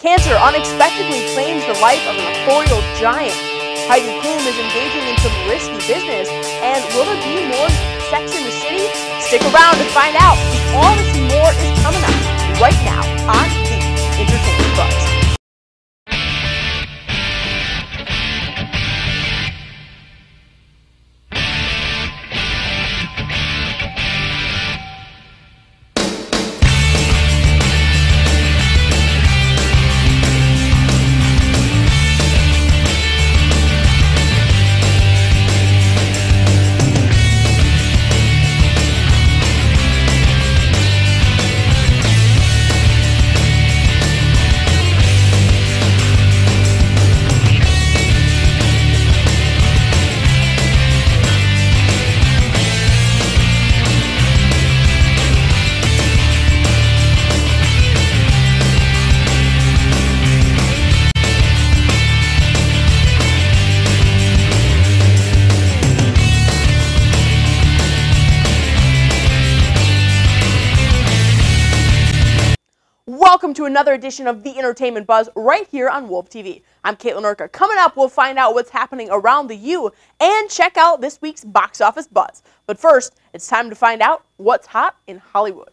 Cancer unexpectedly claims the life of an authorial giant. Heidi Klum is engaging in some risky business. And will there be more Sex in the City? Stick around to find out. All this and more is coming up right now on the Entertainment Buzz. Welcome to another edition of the Entertainment Buzz right here on WOLV-TV. I'm Kaitlin Urka. Coming up, we'll find out what's happening around the U and check out this week's box office buzz. But first, it's time to find out what's hot in Hollywood.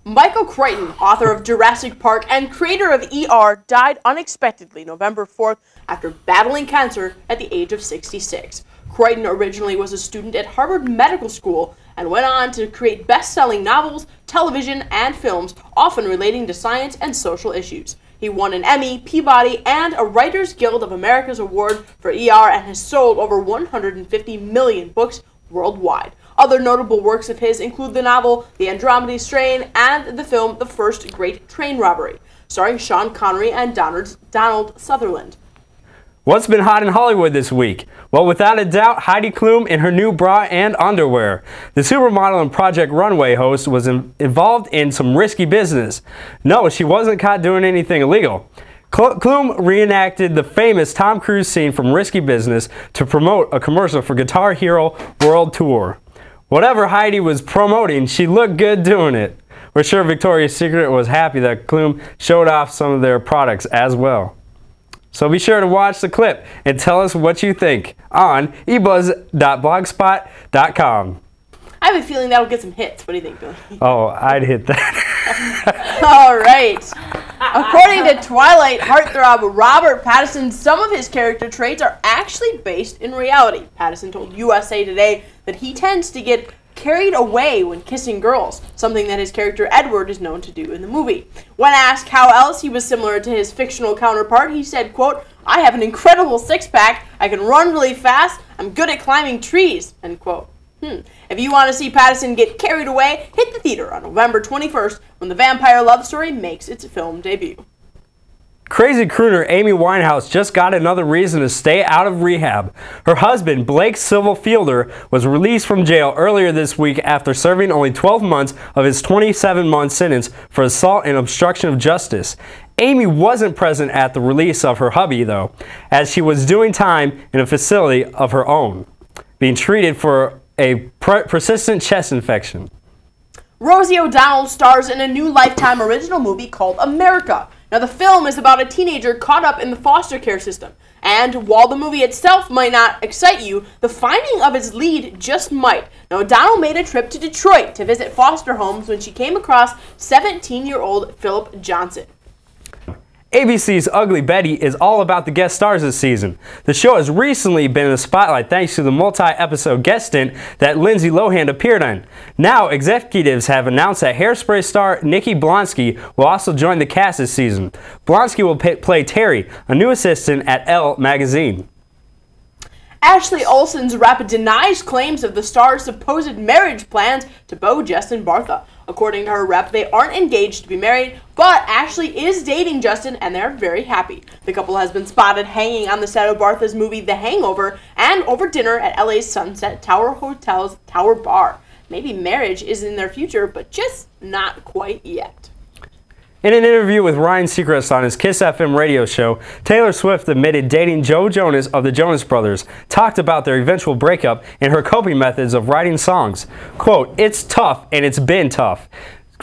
Michael Crichton, author of Jurassic Park and creator of ER, died unexpectedly November 4th after battling cancer at the age of 66. Crichton originally was a student at Harvard Medical School and went on to create best-selling novels, television, and films, often relating to science and social issues. He won an Emmy, Peabody, and a Writers Guild of America's award for ER and has sold over 150 million books worldwide. Other notable works of his include the novel The Andromeda Strain and the film The First Great Train Robbery, starring Sean Connery and Donald Sutherland. What's been hot in Hollywood this week? Well, without a doubt, Heidi Klum in her new bra and underwear. The supermodel and Project Runway host was involved in some risky business. No, she wasn't caught doing anything illegal. Klum reenacted the famous Tom Cruise scene from Risky Business to promote a commercial for Guitar Hero World Tour. Whatever Heidi was promoting, she looked good doing it. We're sure Victoria's Secret was happy that Klum showed off some of their products as well. So be sure to watch the clip and tell us what you think on ebuzz.blogspot.com. I have a feeling that'll get some hits. What do you think, Billy? Oh, I'd hit that. All right. According to Twilight heartthrob Robert Pattinson, some of his character traits are actually based in reality. Pattinson told USA Today that he tends to get carried away when kissing girls, something that his character Edward is known to do in the movie. When asked how else he was similar to his fictional counterpart, he said, quote, "I have an incredible six-pack, I can run really fast, I'm good at climbing trees," end quote. If you want to see Pattinson get carried away, hit the theater on November 21st when the vampire love story makes its film debut. Crazy crooner Amy Winehouse just got another reason to stay out of rehab. Her husband, Blake Silva Fielder, was released from jail earlier this week after serving only 12 months of his 27-month sentence for assault and obstruction of justice. Amy wasn't present at the release of her hubby, though, as she was doing time in a facility of her own, being treated for a persistent chest infection. Rosie O'Donnell stars in a new Lifetime original movie called America. Now, the film is about a teenager caught up in the foster care system. And while the movie itself might not excite you, the finding of its lead just might. Now, O'Donnell made a trip to Detroit to visit foster homes when she came across 17-year-old Philip Johnson. ABC's Ugly Betty is all about the guest stars this season. The show has recently been in the spotlight thanks to the multi-episode guest stint that Lindsay Lohan appeared in. Now, executives have announced that Hairspray star Nikki Blonsky will also join the cast this season. Blonsky will play Terry, a new assistant at Elle magazine. Ashley Olsen's rep denies claims of the star's supposed marriage plans to Beau, Justin Bartha. According to her rep, they aren't engaged to be married, but Ashley is dating Justin and they're very happy. The couple has been spotted hanging on the set of Bartha's movie The Hangover and over dinner at LA's Sunset Tower Hotel's Tower Bar. Maybe marriage is in their future, but just not quite yet. In an interview with Ryan Seacrest on his Kiss FM radio show, Taylor Swift admitted dating Joe Jonas of the Jonas Brothers, talked about their eventual breakup and her coping methods of writing songs. Quote, "It's tough and it's been tough,"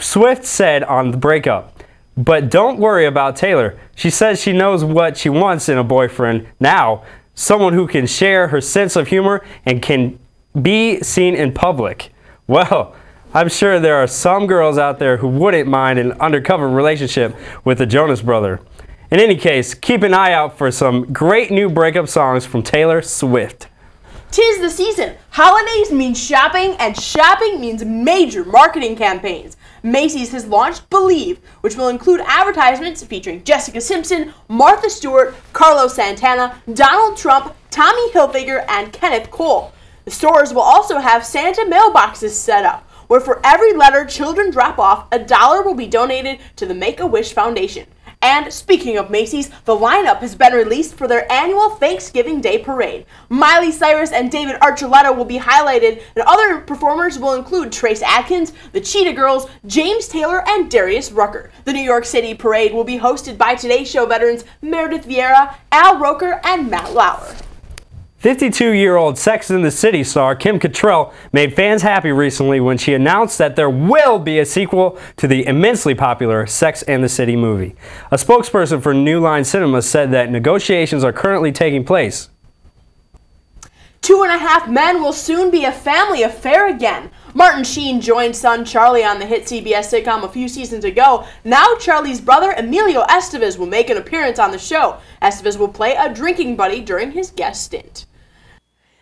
Swift said on the breakup. But don't worry about Taylor. She says she knows what she wants in a boyfriend now, someone who can share her sense of humor and can be seen in public. Well, I'm sure there are some girls out there who wouldn't mind an undercover relationship with a Jonas brother. In any case, keep an eye out for some great new breakup songs from Taylor Swift. 'Tis the season. Holidays mean shopping, and shopping means major marketing campaigns. Macy's has launched Believe, which will include advertisements featuring Jessica Simpson, Martha Stewart, Carlos Santana, Donald Trump, Tommy Hilfiger, and Kenneth Cole. The stores will also have Santa mailboxes set up, where for every letter children drop off, $1 will be donated to the Make-A-Wish Foundation. And speaking of Macy's, the lineup has been released for their annual Thanksgiving Day Parade. Miley Cyrus and David Archuleta will be highlighted, and other performers will include Trace Adkins, the Cheetah Girls, James Taylor, and Darius Rucker. The New York City Parade will be hosted by Today Show veterans Meredith Vieira, Al Roker, and Matt Lauer. 52-year-old Sex and the City star Kim Cattrall made fans happy recently when she announced that there will be a sequel to the immensely popular Sex and the City movie. A spokesperson for New Line Cinema said that negotiations are currently taking place. 2.5 Men will soon be a family affair again. Martin Sheen joined son Charlie on the hit CBS sitcom a few seasons ago. Now Charlie's brother Emilio Estevez will make an appearance on the show. Estevez will play a drinking buddy during his guest stint.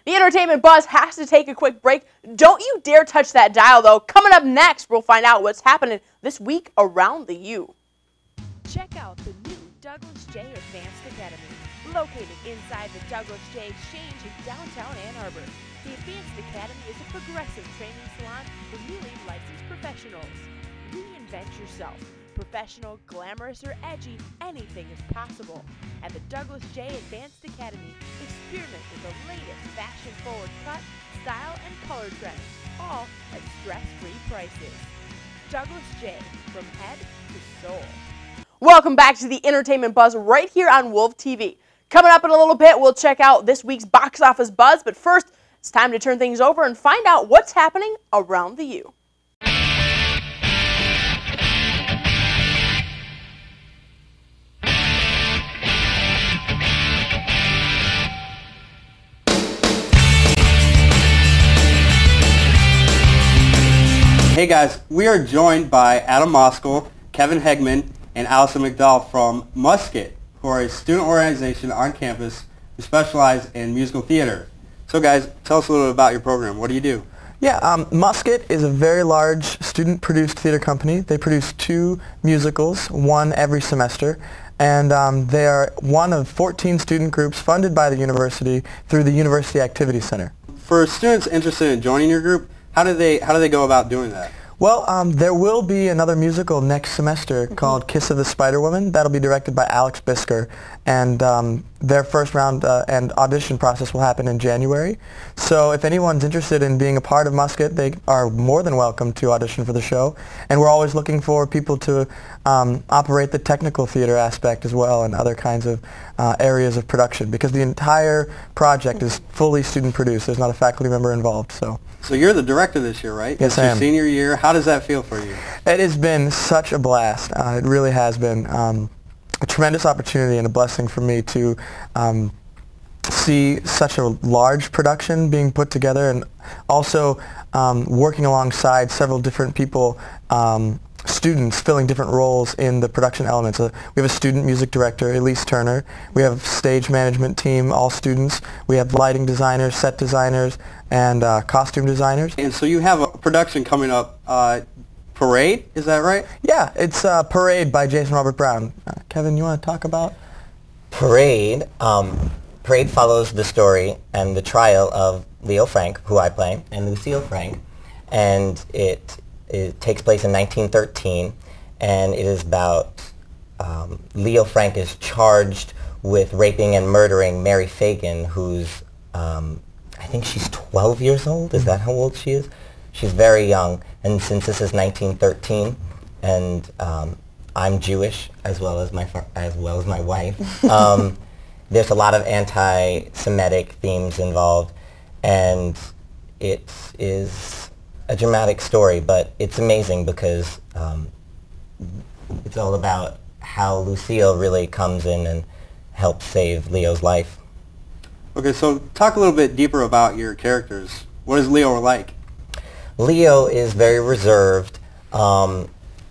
The entertainment buzz has to take a quick break. Don't you dare touch that dial, though. Coming up next, we'll find out what's happening this week around the U. Check out the new Douglas J Advanced Academy, located inside the Douglas J Exchange in downtown Ann Arbor. The Advanced Academy is a progressive training salon for newly licensed professionals. Reinvent yourself. Professional, glamorous, or edgy, anything is possible. At the Douglas J Advanced Academy, experiment with the latest fashion-forward cut, style, and color trends, all at stress-free prices. Douglas J, from head to soul. Welcome back to the Entertainment Buzz right here on WOLV-TV. Coming up in a little bit, we'll check out this week's box office buzz, but first, it's time to turn things over and find out what's happening around the U. Hey guys, we are joined by Adam Moskal, Kevin Hegman, and Allison McDowell from Musket, who are a student organization on campus who specialize in musical theater. So guys, tell us a little bit about your program. What do you do? Yeah, Musket is a very large student-produced theater company. They produce 2 musicals, one every semester, and they are one of 14 student groups funded by the university through the University Activity Center. For students interested in joining your group, how do they go about doing that? Well, there will be another musical next semester called Kiss of the Spider-Woman. That'll be directed by Alex Bisker, and their first round and audition process will happen in January. So if anyone's interested in being a part of Musket, they are more than welcome to audition for the show. And we're always looking for people to operate the technical theater aspect as well and other kinds of areas of production, because the entire project is fully student-produced. There's not a faculty member involved. So you're the director this year, right? Yes, I am. It's your senior year. How does that feel for you? It has been such a blast. It really has been a tremendous opportunity and a blessing for me to see such a large production being put together, and also working alongside several different people, students filling different roles in the production elements. We have a student music director, Elise Turner. We have a stage management team, all students. We have lighting designers, set designers, and costume designers. And so you have a production coming up, Parade, is that right? Yeah, it's Parade by Jason Robert Brown. Kevin, you want to talk about? Parade. Parade follows the story and the trial of Leo Frank, who I play, and Lucille Frank, and it takes place in 1913, and it is about Leo Frank is charged with raping and murdering Mary Fagan, who's, I think she's 12 years old. Is that how old she is? She's very young, and since this is 1913, and I'm Jewish as well as my wife. There's a lot of anti-Semitic themes involved, and it is a dramatic story, but it's amazing because it's all about how Lucille really comes in and helps save Leo's life. Okay, so talk a little bit deeper about your characters. What is Leo like? Leo is very reserved,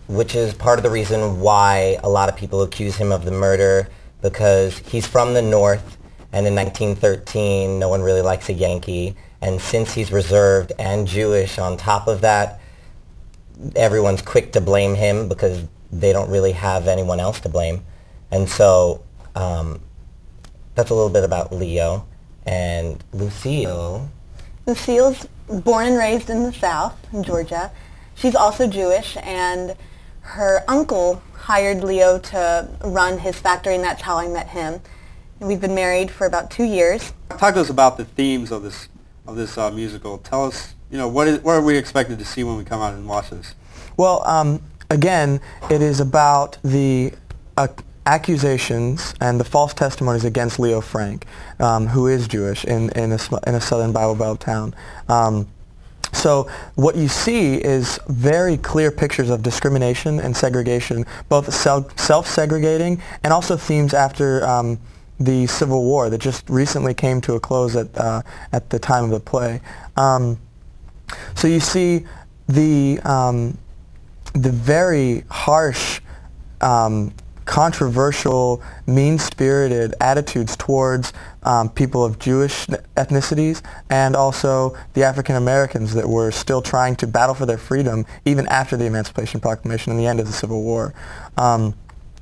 which is part of the reason why a lot of people accuse him of the murder, because he's from the North, and in 1913, no one really likes a Yankee. And since he's reserved and Jewish on top of that, everyone's quick to blame him because they don't really have anyone else to blame. And so that's a little bit about Leo. And Lucille. Lucille's born and raised in the South, in Georgia. She's also Jewish, and her uncle hired Leo to run his factory, and that's how I met him. And we've been married for about 2 years. Talk to us about the themes of this musical. Tell us, what are we expected to see when we come out and watch this? Well, again, it is about the accusations and the false testimonies against Leo Frank, who is Jewish in a southern Bible Belt town. So what you see is very clear pictures of discrimination and segregation, both self-segregating and also themes after the Civil War that just recently came to a close at the time of the play. So you see the very harsh, controversial, mean-spirited attitudes towards people of Jewish ethnicities, and also the African Americans that were still trying to battle for their freedom even after the Emancipation Proclamation and the end of the Civil War.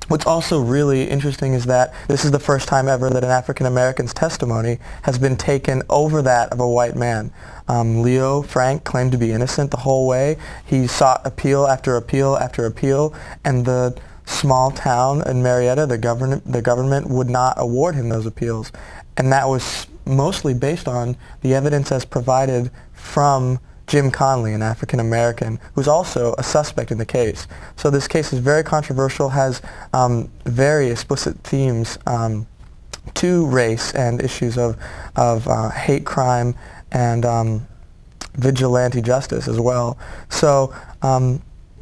What's also really interesting is that this is the first time ever that an African American's testimony has been taken over that of a white man. Leo Frank claimed to be innocent the whole way. He sought appeal after appeal after appeal, and the small town in Marietta, the government would not award him those appeals. And that was mostly based on the evidence as provided from Jim Conley, an African American, who's also a suspect in the case. So this case is very controversial, has very explicit themes to race and issues of hate crime and vigilante justice as well. So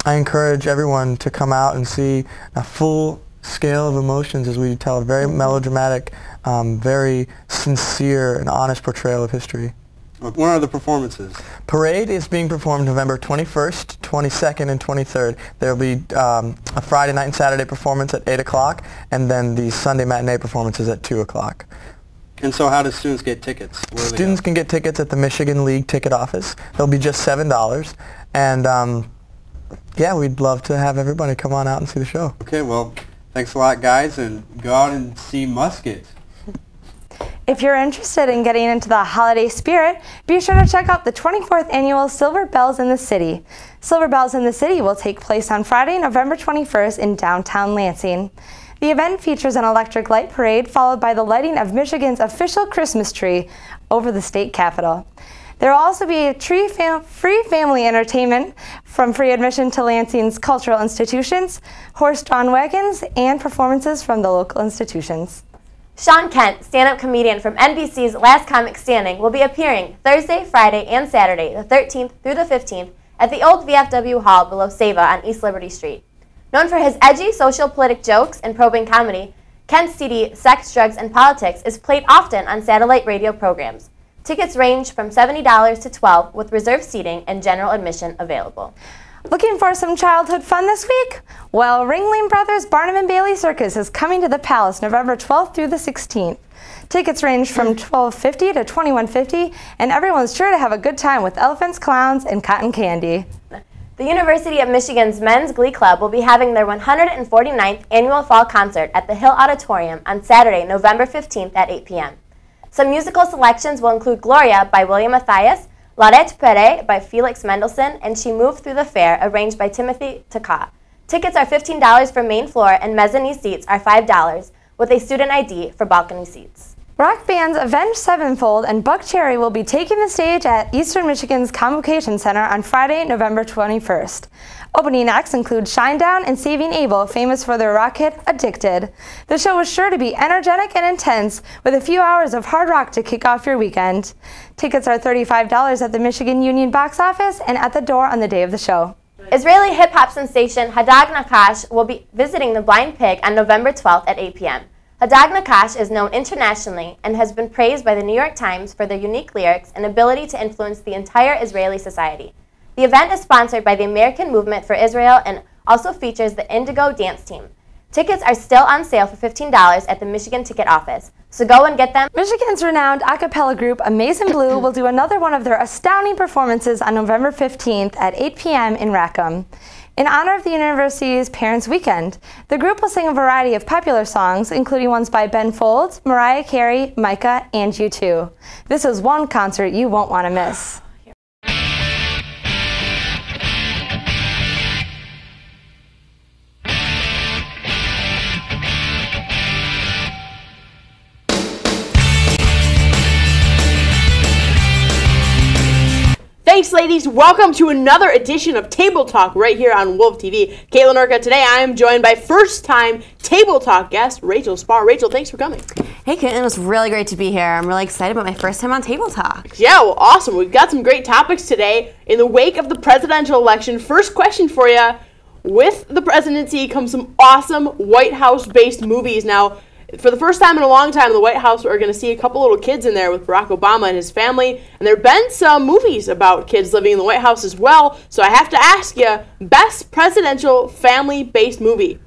I encourage everyone to come out and see a full scale of emotions as we tell a very melodramatic, very sincere and honest portrayal of history. What are the performances? Parade is being performed November 21st, 22nd, and 23rd. There will be a Friday night and Saturday performance at 8 o'clock, and then the Sunday matinee performances at 2 o'clock. And so how do students get tickets? Students can get tickets at the Michigan League ticket office. They'll be just $7. And yeah, we'd love to have everybody come on out and see the show. Okay, well, thanks a lot, guys, and go out and see Musket. If you're interested in getting into the holiday spirit, be sure to check out the 24th annual Silver Bells in the City. Silver Bells in the City will take place on Friday, November 21st in downtown Lansing. The event features an electric light parade followed by the lighting of Michigan's official Christmas tree over the state capitol. There will also be a free family entertainment from free admission to Lansing's cultural institutions, horse-drawn wagons, and performances from the local institutions. Sean Kent, stand-up comedian from NBC's Last Comic Standing, will be appearing Thursday, Friday, and Saturday, the 13th through the 15th, at the old VFW Hall below Seva on East Liberty Street. Known for his edgy social-politic jokes and probing comedy, Kent's CD, Sex, Drugs, and Politics, is played often on satellite radio programs. Tickets range from $70 to $12, with reserved seating and general admission available. Looking for some childhood fun this week? Well, Ringling Brothers Barnum and Bailey Circus is coming to the Palace November 12th through the 16th. Tickets range from $12.50 to $21.50, and everyone's sure to have a good time with elephants, clowns, and cotton candy. The University of Michigan's Men's Glee Club will be having their 149th annual fall concert at the Hill Auditorium on Saturday, November 15th at 8 p.m. Some musical selections will include Gloria by William Mathias, Laurette Perret by Felix Mendelssohn, and She Moved Through the Fair, arranged by Timothy Taka. Tickets are $15 for main floor, and mezzanine seats are $5, with a student ID for balcony seats. Rock bands Avenged Sevenfold and Buck Cherry will be taking the stage at Eastern Michigan's Convocation Center on Friday, November 21st. Opening acts include Shinedown and Saving Abel, famous for their rock hit Addicted. The show is sure to be energetic and intense, with a few hours of hard rock to kick off your weekend. Tickets are $35 at the Michigan Union box office and at the door on the day of the show. Israeli hip-hop sensation Hadag Nakash will be visiting the Blind Pig on November 12th at 8 p.m. Hadag Nakash is known internationally and has been praised by the New York Times for their unique lyrics and ability to influence the entire Israeli society. The event is sponsored by the American Movement for Israel and also features the Indigo Dance Team. Tickets are still on sale for $15 at the Michigan Ticket Office, so go and get them. Michigan's renowned a cappella group Amazing Blue will do another one of their astounding performances on November 15th at 8 p.m. in Rackham. In honor of the university's Parents' Weekend, the group will sing a variety of popular songs, including ones by Ben Folds, Mariah Carey, Micah, and U2. This is one concert you won't want to miss. Thanks, ladies. Welcome to another edition of Table Talk right here on WOLV-TV. Kaitlin, Urka. Today I am joined by first-time Table Talk guest Rachel Spar. Rachel, thanks for coming. Hey, Kaitlin. It was really great to be here. I'm really excited about my first time on Table Talk. Yeah, well, awesome. We've got some great topics today. In the wake of the presidential election, first question for you. With the presidency comes some awesome White House-based movies. Now, for the first time in a long time in the White House, we're going to see a couple little kids in there with Barack Obama and his family. And there have been some movies about kids living in the White House as well. So I have to ask you, best presidential family-based movie?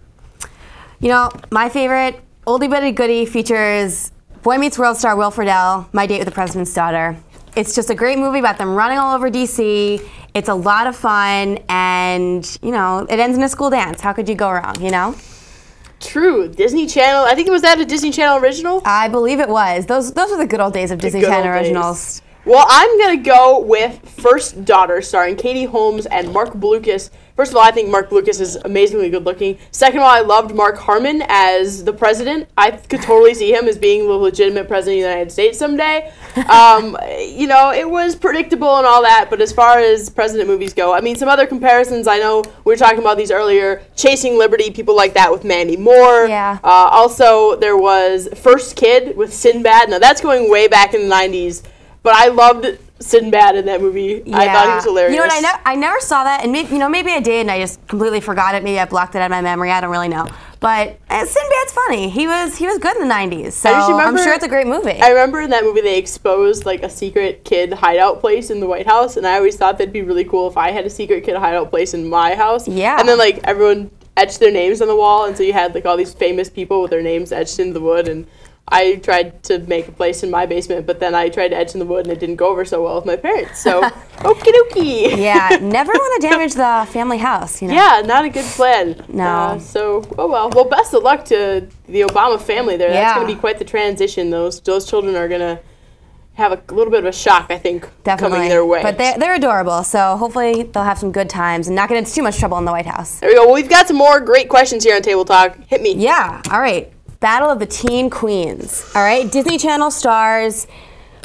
You know, my favorite oldie but a goodie features Boy Meets World star Will Friedle, My Date with the President's Daughter. It's just a great movie about them running all over D.C. It's a lot of fun, and, you know, it ends in a school dance. How could you go wrong, you know? True. Disney Channel. I think, was that a Disney Channel original? I believe it was. Those were the good old days of Disney Channel originals. Well, I'm going to go with First Daughter, starring Katie Holmes and Mark Blucas. First of all, I think Mark Blucas is amazingly good looking. Second of all, I loved Mark Harmon as the president. I could totally see him as being the legitimate president of the United States someday. You know, it was predictable and all that, but as far as president movies go, I mean, some other comparisons, I know we were talking about these earlier, Chasing Liberty, people like that with Mandy Moore. Yeah. Also, there was First Kid with Sinbad. Now, that's going way back in the 90s. But I loved Sinbad in that movie. Yeah. I thought he was hilarious. You know what? I never saw that, and maybe I did, and I just completely forgot it. Maybe I blocked it out of my memory. I don't really know. But Sinbad's funny. He was good in the '90s. So I'm sure it's a great movie. I remember in that movie they exposed like a secret kid hideout place in the White House, and I always thought that'd be really cool if I had a secret kid hideout place in my house. Yeah. And then like everyone etched their names on the wall, and so you had like all these famous people with their names etched into the wood. And I tried to make a place in my basement, but then I tried to etch in the wood, and it didn't go over so well with my parents. So, okie dokie. Yeah, never want to damage the family house, you know? Yeah, not a good plan. No. Oh well. Well, best of luck to the Obama family there. Yeah. That's going to be quite the transition. Those children are going to have a little bit of a shock, I think, coming their way. But they're adorable, so hopefully they'll have some good times and not get into too much trouble in the White House. There we go. Well, we've got some more great questions here on Table Talk. Hit me. Yeah, all right. Battle of the Teen Queens. All right, Disney Channel stars.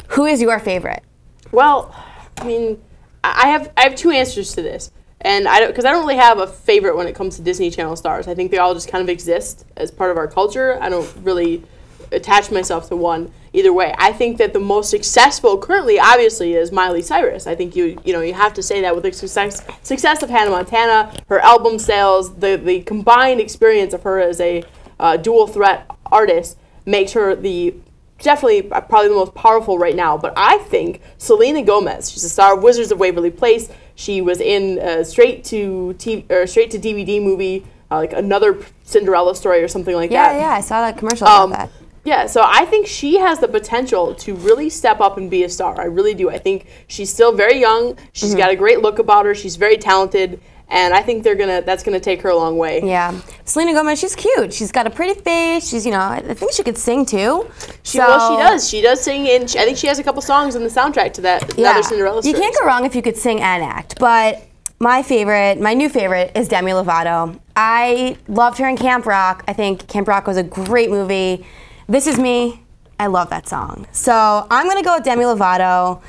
Who is your favorite? Well, I mean, I have two answers to this, and because I don't really have a favorite when it comes to Disney Channel stars. I think they all just kind of exist as part of our culture. I don't really attach myself to one either way. I think that the most successful currently, obviously, is Miley Cyrus. I think you have to say that with the success of Hannah Montana, her album sales, the combined experience of her as a dual threat artist makes her definitely probably the most powerful right now. But I think Selena Gomez, she's a star of Wizards of Waverly Place. She was in straight to DVD movie, like another Cinderella story or something like that. Yeah, I saw that commercial about that. Yeah, so I think she has the potential to really step up and be a star. I really do. I think she's still very young. She's got a great look about her. She's very talented. And I think that's gonna take her a long way. Yeah, Selena Gomez, she's cute. She's got a pretty face. She's, I think she could sing too. She does. She does sing, and I think she has a couple songs in the soundtrack to that another Cinderella story. You can't go wrong if you could sing and act. But my new favorite, is Demi Lovato. I loved her in Camp Rock. I think Camp Rock was a great movie. This Is Me. I love that song. So I'm going to go with Demi Lovato.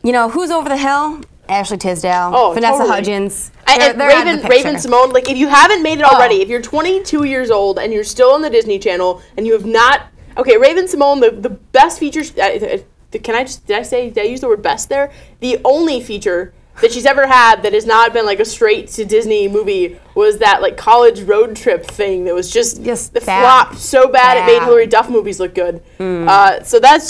You know, who's over the hill? Ashley Tisdale, Vanessa Hudgens. And Raven Simone, like if you haven't made it already, if you're 22 years old and you're still on the Disney Channel and you have not, okay, Raven Simone, the best features, did I use the word best there? The only feature that she's ever had that has not been like a straight to Disney movie was that like college road trip thing that was just the flop so bad it made Hilary Duff movies look good. So that's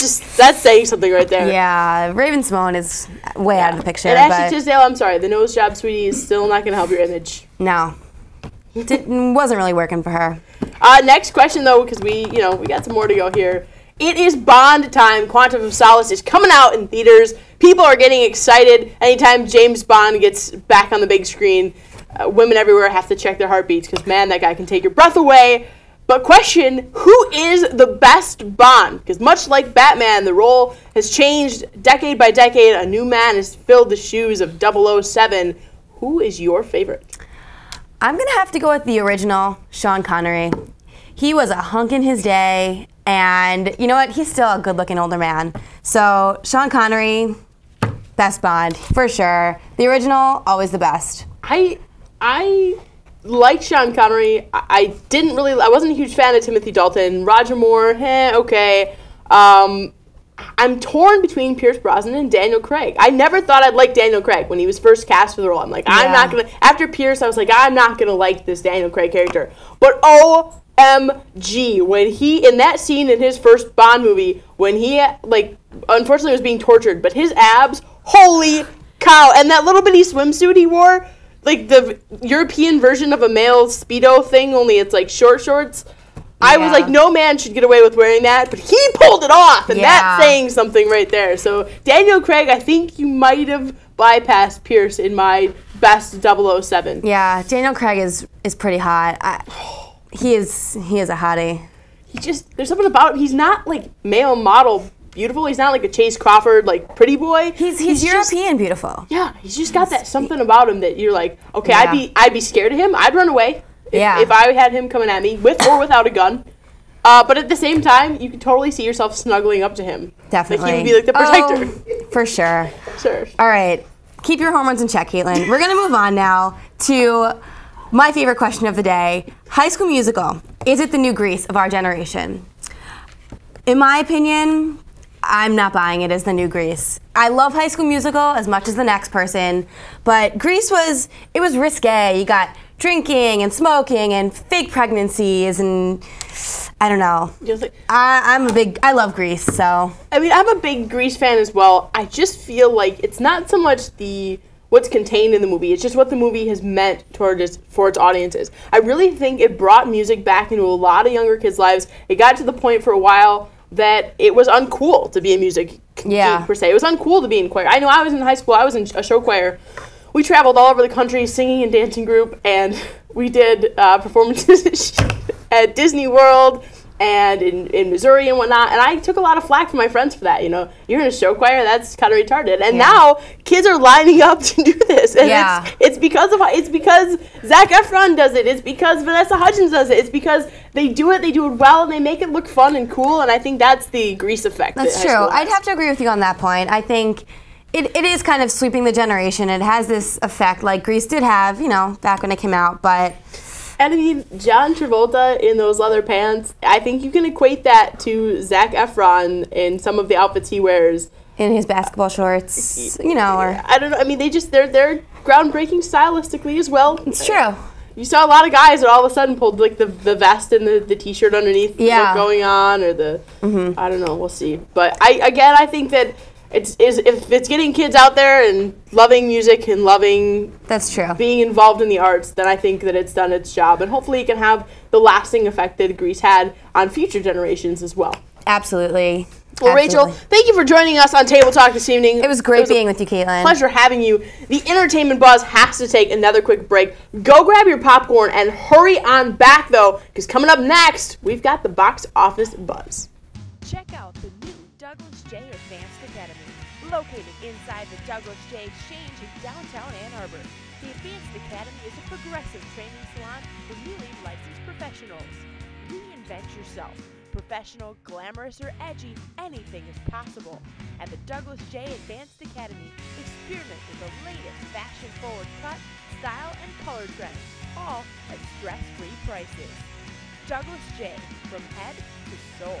saying something right there. Yeah, Raven Simone is way out of the picture. And Ashley Tisdale, I'm sorry, the nose job, sweetie, is still not going to help your image. No, wasn't really working for her. Next question though, because we got some more to go here. It is Bond time. Quantum of Solace is coming out in theaters. People are getting excited anytime James Bond gets back on the big screen. Women everywhere have to check their heartbeats because, man, that guy can take your breath away. But question, who is the best Bond? Because much like Batman, the role has changed decade by decade. A new man has filled the shoes of 007. Who is your favorite? I'm going to have to go with the original, Sean Connery. He was a hunk in his day. And you know what? He's still a good-looking older man. So Sean Connery, best Bond for sure. The original, always the best. I like Sean Connery. I wasn't a huge fan of Timothy Dalton. Roger Moore, okay. I'm torn between Pierce Brosnan and Daniel Craig. I never thought I'd like Daniel Craig when he was first cast for the role. I'm like, I'm not gonna. After Pierce, I was like, I'm not gonna like this Daniel Craig character. But OMG, when he, in that scene in his first Bond movie, when he, unfortunately was being tortured, but his abs, holy cow, and that little bitty swimsuit he wore, like the European version of a male Speedo thing, only it's like short shorts. I was like, no man should get away with wearing that, but he pulled it off, and that's saying something right there. So Daniel Craig, I think you might have bypassed Pierce in my best 007. Yeah, Daniel Craig is pretty hot. He is a hottie. There's something about him. He's not like male model beautiful. He's not like a Chase Crawford like pretty boy. He's European beautiful. Yeah, he's just got that something about him that you're like, okay, I'd be scared of him. I'd run away if I had him coming at me with or without a gun. But at the same time, you can totally see yourself snuggling up to him. Definitely. Like he would be like the protector. For sure. Sure. All right. Keep your hormones in check, Kaitlin. We're going to move on now to my favorite question of the day. High School Musical. Is it the new Grease of our generation? In my opinion, I'm not buying it as the new Grease. I love High School Musical as much as the next person, but Grease was risque. You got drinking and smoking and fake pregnancies and I don't know. I love Grease, so. I mean, I'm a big Grease fan as well. I just feel like it's not so much what's contained in the movie. It's just what the movie has meant for its audiences. I really think it brought music back into a lot of younger kids' lives. It got to the point for a while that it was uncool to be a music geek, per se. It was uncool to be in choir. I know I was in high school. I was in a show choir. We traveled all over the country singing and dancing group, and we did performances at Disney World and in Missouri and whatnot, and I took a lot of flack from my friends for that. You know, you're in a show choir, that's kind of retarded. And now kids are lining up to do this, and it's because Zac Efron does it. It's because Vanessa Hudgens does it. It's because they do it well, and they make it look fun and cool. And I think that's the Grease effect. That's true. I'd have to agree with you on that point. I think it is kind of sweeping the generation. It has this effect like Grease did have, back when it came out, but. And I mean, John Travolta in those leather pants, I think you can equate that to Zac Efron in some of the outfits he wears. In his basketball shorts, or... I don't know. I mean, they're groundbreaking stylistically as well. It's true. You saw a lot of guys that all of a sudden pulled like the vest and the t-shirt underneath going on, or the... I don't know. We'll see. But I think that if it's getting kids out there and loving music and loving being involved in the arts, then I think that it's done its job, and hopefully it can have the lasting effect that Grease had on future generations as well. Absolutely. Well, Rachel, thank you for joining us on Table Talk this evening. It was great being with you, Kaitlin. Pleasure having you. The entertainment buzz has to take another quick break. Go grab your popcorn and hurry on back, though, because coming up next, we've got the box office buzz. Check out the new Douglas J Advanced Academy, located inside the Douglas J Exchange in downtown Ann Arbor. The Advanced Academy is a progressive training salon for newly licensed professionals. Reinvent yourself. Professional, glamorous, or edgy, anything is possible. At the Douglas J Advanced Academy, experiment with the latest fashion-forward cut, style, and color trends, all at stress-free prices. Douglas J, from head to soul.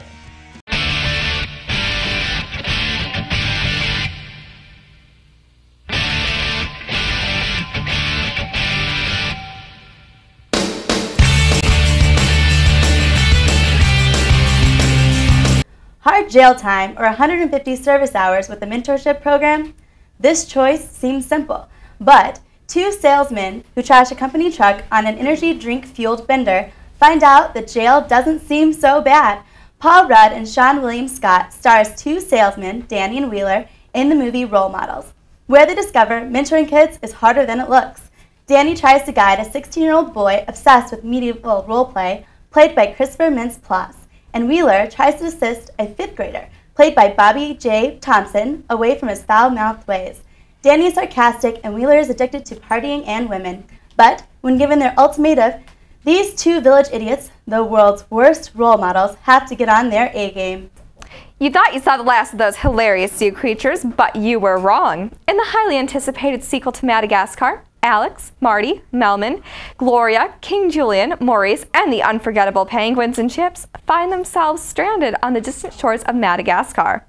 Hard jail time or 150 service hours with the mentorship program? This choice seems simple, but two salesmen who trash a company truck on an energy drink-fueled bender find out that jail doesn't seem so bad. Paul Rudd and Sean William Scott stars two salesmen, Danny and Wheeler, in the movie Role Models, where they discover mentoring kids is harder than it looks. Danny tries to guide a 16-year-old boy obsessed with medieval roleplay, played by Christopher Mintz-Plasse, and Wheeler tries to assist a 5th grader, played by Bobby J. Thompson, away from his foul-mouthed ways. Danny is sarcastic and Wheeler is addicted to partying and women. But when given their ultimatum, these two village idiots, the world's worst role models, have to get on their A-game. You thought you saw the last of those hilarious zoo creatures, but you were wrong. In the highly anticipated sequel to Madagascar, Alex, Marty, Melman, Gloria, King Julian, Maurice, and the unforgettable penguins and chips find themselves stranded on the distant shores of Madagascar.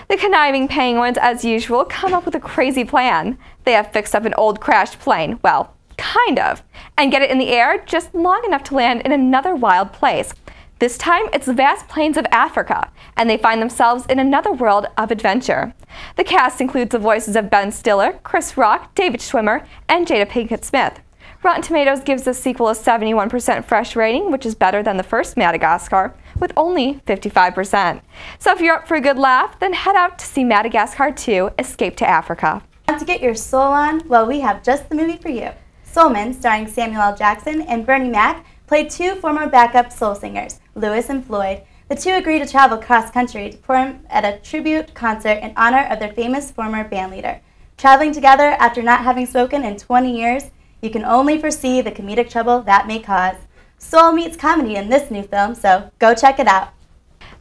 The conniving penguins, as usual, come up with a crazy plan. They have fixed up an old crashed plane, well, kind of, and get it in the air just long enough to land in another wild place. This time, it's the vast plains of Africa, and they find themselves in another world of adventure. The cast includes the voices of Ben Stiller, Chris Rock, David Schwimmer, and Jada Pinkett Smith. Rotten Tomatoes gives the sequel a 71% fresh rating, which is better than the first Madagascar, with only 55%. So if you're up for a good laugh, then head out to see Madagascar 2, Escape to Africa. Want to get your soul on? Well, we have just the movie for you. Soulman, starring Samuel L. Jackson and Bernie Mac, played two former backup soul singers, Lewis and Floyd. The two agreed to travel cross-country to perform at a tribute concert in honor of their famous former bandleader. Traveling together after not having spoken in 20 years, you can only foresee the comedic trouble that may cause. Soul meets comedy in this new film, so go check it out.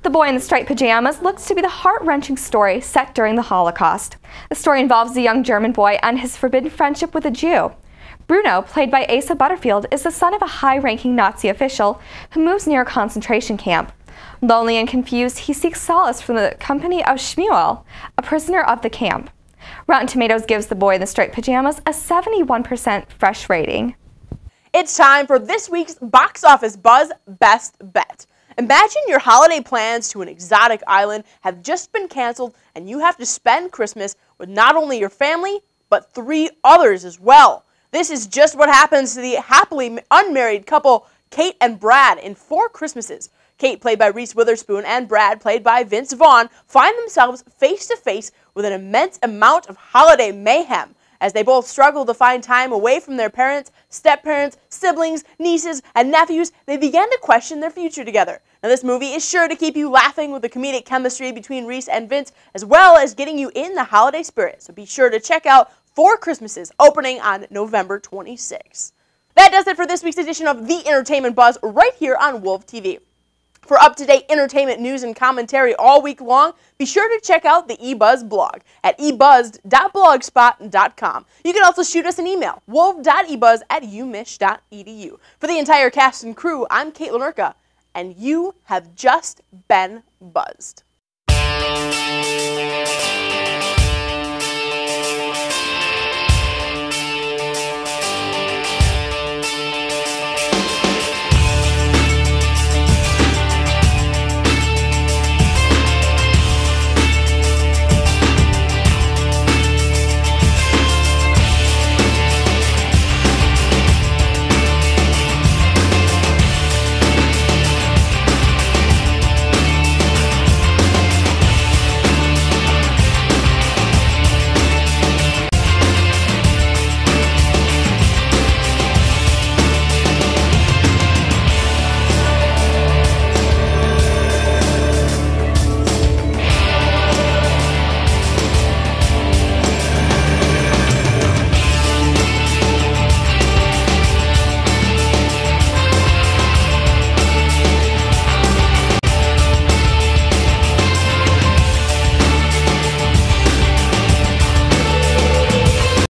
The Boy in the Striped Pajamas looks to be the heart-wrenching story set during the Holocaust. The story involves a young German boy and his forbidden friendship with a Jew. Bruno, played by Asa Butterfield, is the son of a high-ranking Nazi official who moves near a concentration camp. Lonely and confused, he seeks solace from the company of Shmuel, a prisoner of the camp. Rotten Tomatoes gives The Boy in the Striped Pajamas a 71% fresh rating. It's time for this week's Box Office Buzz Best Bet. Imagine your holiday plans to an exotic island have just been canceled and you have to spend Christmas with not only your family, but 3 others as well. This is just what happens to the happily unmarried couple Kate and Brad in 4 Christmases. Kate, played by Reese Witherspoon, and Brad, played by Vince Vaughn, find themselves face-to-face with an immense amount of holiday mayhem as they both struggle to find time away from their parents, step-parents, siblings, nieces, and nephews. They begin to question their future together. Now, this movie is sure to keep you laughing with the comedic chemistry between Reese and Vince, as well as getting you in the holiday spirit. So be sure to check out 4 Christmases, opening on November 26th. That does it for this week's edition of The Entertainment Buzz right here on WOLV-TV. For up-to-date entertainment news and commentary all week long, be sure to check out the eBuzz blog at ebuzzed.blogspot.com. You can also shoot us an email, wolv.ebuzz@umich.edu. For the entire cast and crew, I'm Kaitlin Urka, and you have just been buzzed.